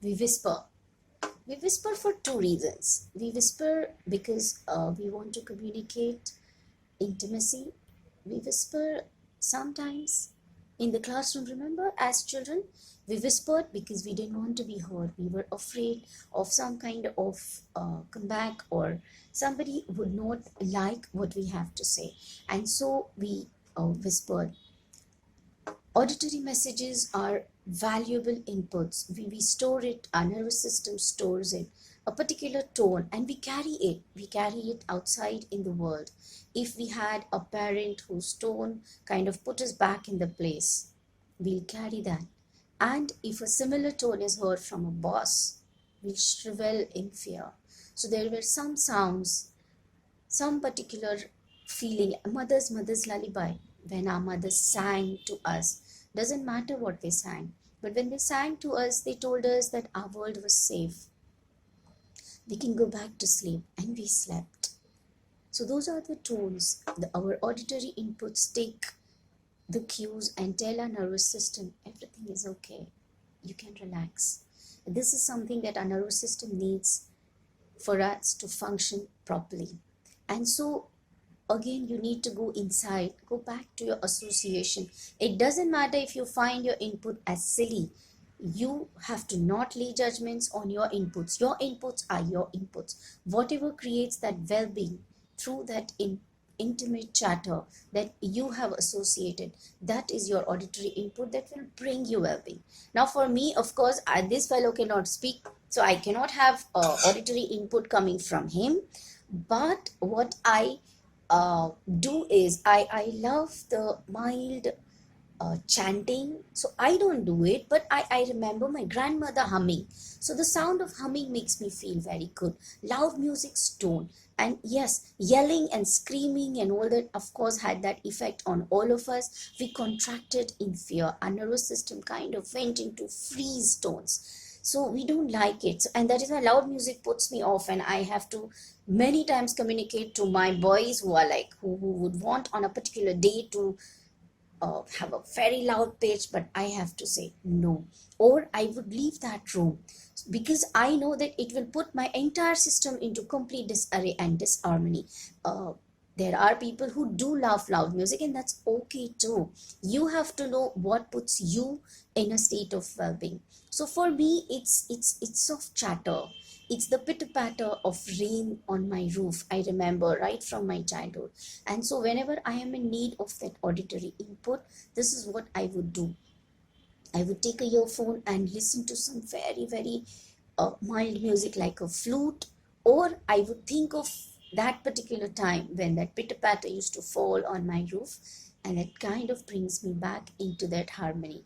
We whisper. We whisper for two reasons. We whisper because we want to communicate intimacy. We whisper sometimes in the classroom. Remember, as children, we whispered because we didn't want to be heard. We were afraid of some kind of comeback, or somebody would not like what we have to say. And so we whispered. Auditory messages are valuable inputs. We store it, our nervous system stores it, a particular tone, and we carry it. We carry it outside in the world. If we had a parent whose tone kind of put us back in the place, we'll carry that. And if a similar tone is heard from a boss, we'll shrivel in fear. So there were some sounds, some particular feeling. Mother's lullaby, when our mothers sang to us, doesn't matter what they sang, but when they sang to us, they told us that our world was safe, we can go back to sleep, and we slept. So those are the tones. Our auditory inputs take the cues and tell our nervous system everything is okay, you can relax. This is something that our nervous system needs for us to function properly. And so again, you need to go inside, go back to your association. It doesn't matter if you find your input as silly. You have to not lay judgments on your inputs. Your inputs are your inputs. Whatever creates that well-being through that intimate chatter that you have associated, that is your auditory input that will bring you well-being. Now for me, of course, this fellow cannot speak, so I cannot have auditory input coming from him. But what I do is I love the mild chanting. So I don't do it, but I remember my grandmother humming. So the sound of humming makes me feel very good. Loud music's tone. And yes, yelling and screaming and all that, of course, had that effect on all of us. We contracted in fear. Our nervous system kind of went into freeze tones. So we don't like it. And that is why loud music puts me off, and I have to many times communicate to my boys who are like, who would want on a particular day to have a very loud pitch, but I have to say no, or I would leave that room, because I know that it will put my entire system into complete disarray and disharmony. There are people who do love loud music, and that's okay too. You have to know what puts you in a state of well-being. So for me, it's soft chatter. It's the pitter-patter of rain on my roof. I remember right from my childhood. And so whenever I am in need of that auditory input, this is what I would do. I would take a earphone and listen to some very, very mild music like a flute, or I would think of that particular time when that pitter-patter used to fall on my roof, and it kind of brings me back into that harmony.